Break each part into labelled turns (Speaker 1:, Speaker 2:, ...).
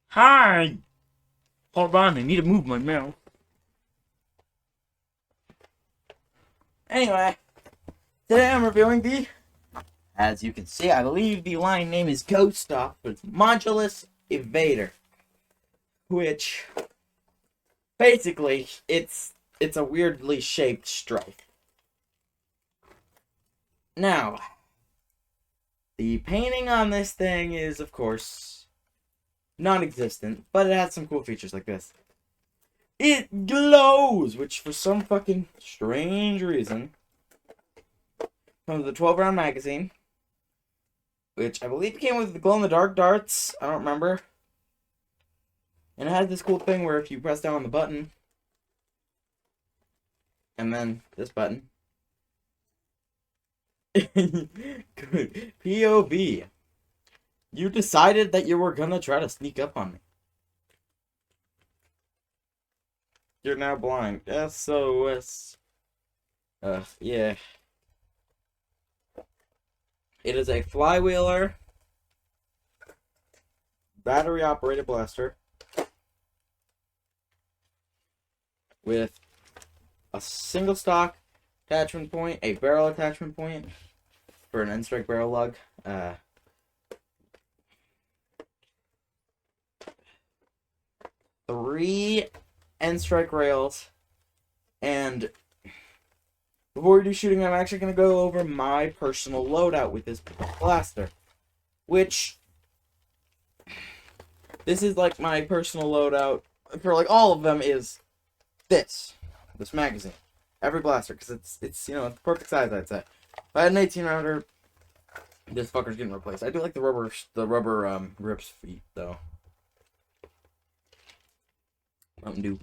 Speaker 1: Hi! Hold on, I need to move my mouth. Anyway, today I'm reviewing the, as you can see, I believe the line name is Ghost Ops, but it's Modulus Evader. Which, basically, it's a weirdly shaped strike. Now, the painting on this thing is, of course, non-existent, but it has some cool features like this. It glows, which for some fucking strange reason comes with a 12-round magazine, which I believe came with the glow-in-the-dark darts. I don't remember. And it has this cool thing where if you press down on the button, and then this button, good. POV. You decided that you were gonna try to sneak up on me. You're now blind. SOS. Yeah. It is a flywheeler, battery-operated blaster with a single stock attachment point, a barrel attachment point for an end-strike barrel lug, 3 end-strike rails, and before we do shooting, I'm actually going to go over my personal loadout with this blaster, which, this is like my personal loadout for like all of them is this magazine. Every blaster, because it's you know, it's the perfect size, I'd say. If I had an 18-rounder, this fucker's getting replaced. I do like the rubber grips feet, though. Mountain Dew.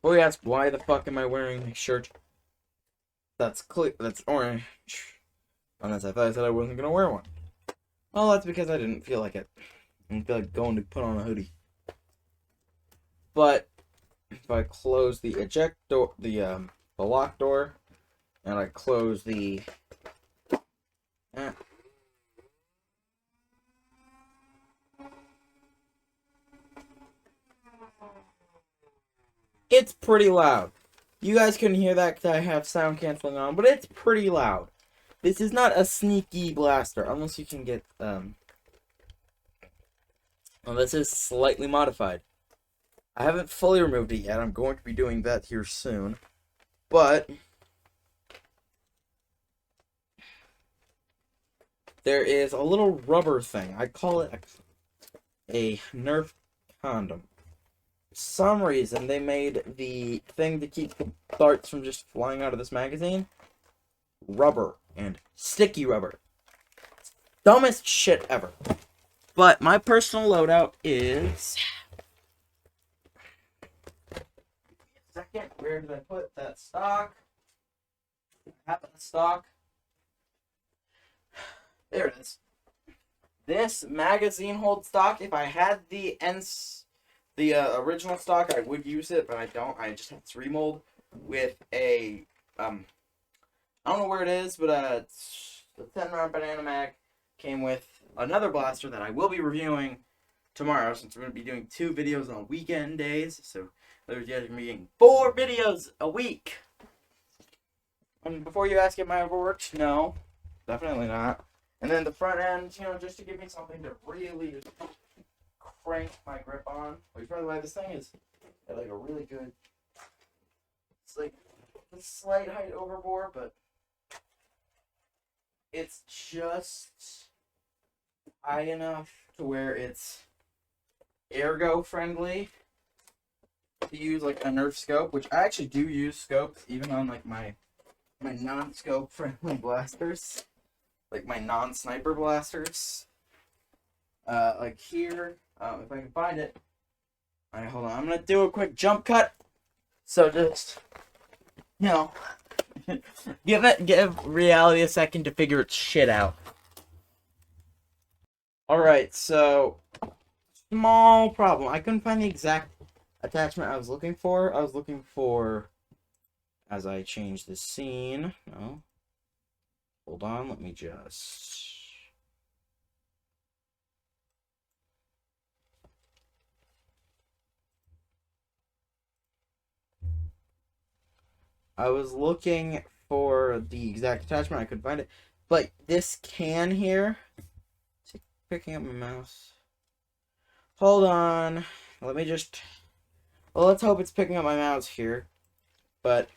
Speaker 1: Before you ask, why the fuck am I wearing a shirt that's orange? Unless I thought I said I wasn't gonna wear one. Well, that's because I didn't feel like it. I didn't feel like going to put on a hoodie. But if I close the eject door, the lock door, and I close the it's pretty loud. You guys couldn't hear that because I have sound canceling on, but it's pretty loud. This is not a sneaky blaster, unless you can get, well, this is slightly modified. I haven't fully removed it yet. I'm going to be doing that here soon. But there is a little rubber thing. I call it a NERF condom. For some reason, they made the thing to keep the darts from just flying out of this magazine rubber and sticky rubber. Dumbest shit ever. But my personal loadout is... Second, where did I put that stock? I have the stock. There it is. This magazine hold stock, if I had the original stock, I would use it, but I don't. I just have this remold with a, I don't know where it is, but it's the 10-round banana mag came with another blaster that I will be reviewing tomorrow, since we're going to be doing 2 videos on weekend days, so there's going to be getting 4 videos a week. And before you ask, am I overworked? No, definitely not. And then the front end, you know, just to give me something to really crank my grip on. Which, by the way, this thing is at like a really good, it's like a slight height overbore, but it's just high enough to where it's ergo friendly to use like a NERF scope, which I actually do use scopes even on like my non-scope friendly blasters, like my non-sniper blasters. Like here, if I can find it. Alright, hold on. I'm gonna do a quick jump cut. So just, you know, give reality a second to figure its shit out. Alright, so small problem. I couldn't find the exact attachment I was looking for. I was looking for, as I change the scene. No. Hold on, let me just I was looking for the exact attachment. I couldn't find it. But this can here. Is it picking up my mouse? Hold on. Let me just. Well, let's hope it's picking up my mouse here. But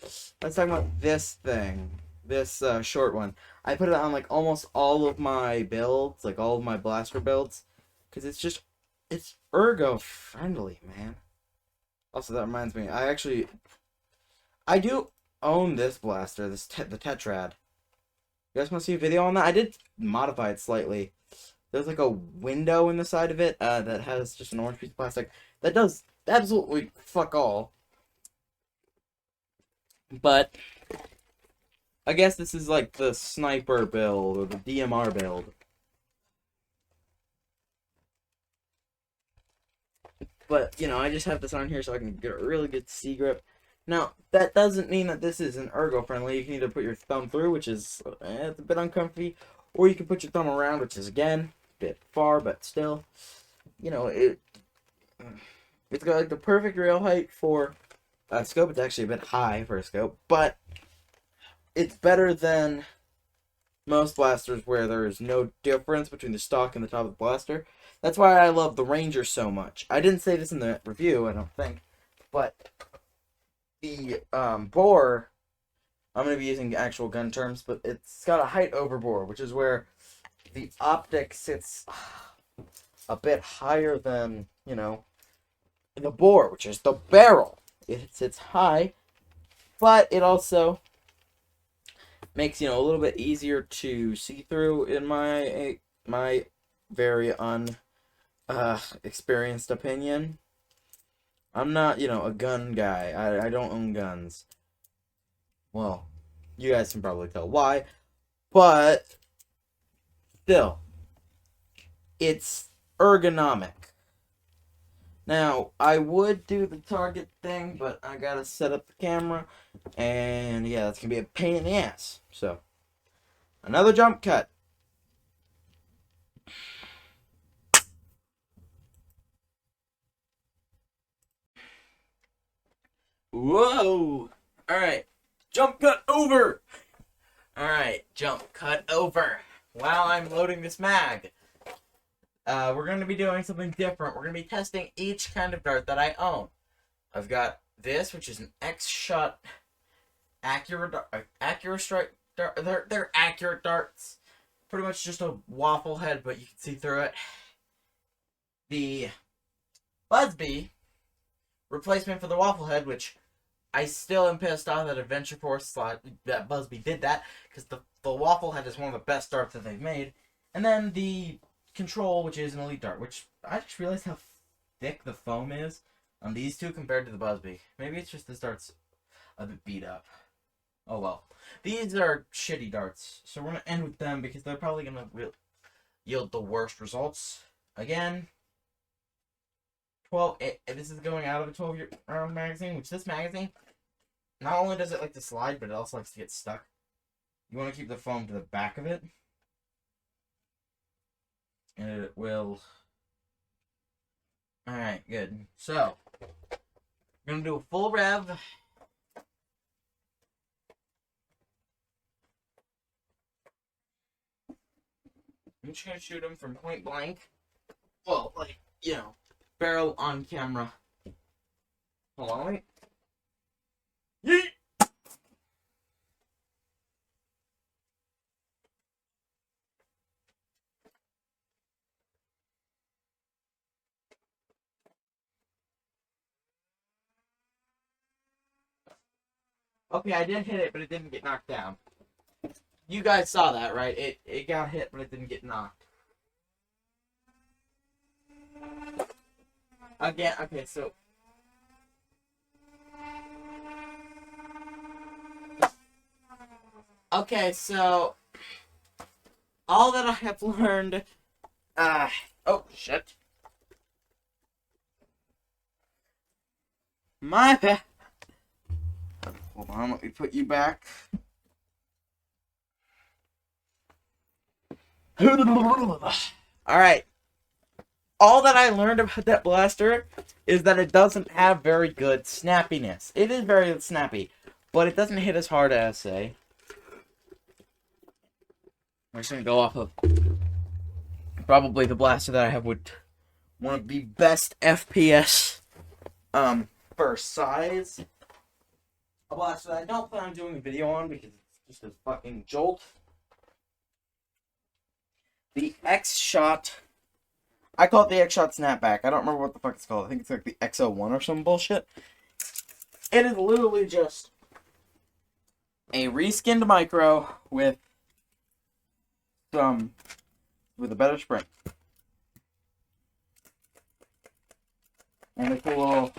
Speaker 1: let's talk about this thing. This short one. I put it on like almost all of my builds, like all of my blaster builds. Because it's ergo friendly, man. Also, that reminds me. I do own this blaster, the Tetrad. You guys want to see a video on that? I did modify it slightly. There's like a window in the side of it that has just an orange piece of plastic that does absolutely fuck all. But I guess this is like the sniper build or the DMR build. But, you know, I just have this on here so I can get a really good C grip. Now, that doesn't mean that this isn't ergo friendly. You can either put your thumb through, which is it's a bit uncomfy, or you can put your thumb around, which is, again, a bit far, but still, you know, it's got like the perfect rail height for a scope. It's actually a bit high for a scope, but it's better than most blasters where there's no difference between the stock and the top of the blaster. That's why I love the Ranger so much. I didn't say this in the review, I don't think, but the bore, I'm going to be using actual gun terms, but it's got a height over bore, which is where the optic sits a bit higher than, you know, the bore, which is the barrel. It sits high, but it also makes, you know, a little bit easier to see through in my very experienced opinion. I'm not, you know, a gun guy. I don't own guns. Well, you guys can probably tell why. But still, it's ergonomic. Now, I would do the target thing, but I gotta set up the camera. And yeah, that's gonna be a pain in the ass. So, another jump cut. Whoa! Alright, jump cut over! Alright, jump cut over. While I'm loading this mag, we're going to be doing something different. We're going to be testing each kind of dart that I own. I've got this, which is an X-Shot accurate strike dart. They're accurate darts. Pretty much just a waffle head, but you can see through it. The Busby replacement for the waffle head, which I still am pissed off that Adventure Force that Busby did that, because the waffle head is one of the best darts that they've made. And then the Control, which is an elite dart, which I just realized how thick the foam is on these two compared to the Busby. Maybe it's just this dart's a bit beat up. Oh well. These are shitty darts, so we're going to end with them because they're probably going to yield the worst results. Again, 12. This is going out of a 12-round magazine, which this magazine, not only does it like to slide, but it also likes to get stuck. You want to keep the foam to the back of it, and it will. Alright, good. So, we're going to do a full rev. I'm just going to shoot him from point blank. Well, like, you know, barrel on camera. Hold on, wait. Yeet! Okay, I did hit it, but it didn't get knocked down. You guys saw that, right? It got hit, but it didn't get knocked. Again, okay, so... Okay, so... all that I have learned... oh, shit. My bad. Hold on, let me put you back. Alright. All that I learned about that blaster is that it doesn't have very good snappiness. It is very snappy, but it doesn't hit as hard as, say, we're just gonna go off of probably the blaster that I have with one of the best FPS for size. A blaster that I don't plan on doing a video on because it's just a fucking jolt. The X-Shot. I call it the X-Shot Snapback. I don't remember what the fuck it's called. I think it's like the X01 or some bullshit. It is literally just a reskinned micro with a better sprint. And it's a little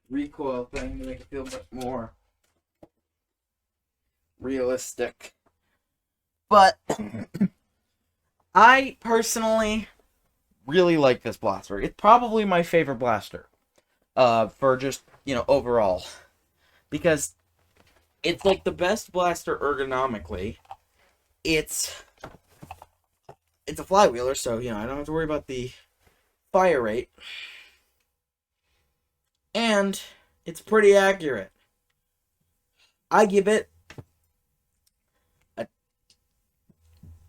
Speaker 1: recoil thing to make it feel a bit more realistic. But I personally really like this blaster. It's probably my favorite blaster. For just, overall. Because it's like the best blaster ergonomically. It's a flywheeler, so, I don't have to worry about the fire rate. And it's pretty accurate. I give it a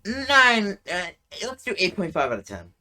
Speaker 1: 9, let's do 8.5 out of 10.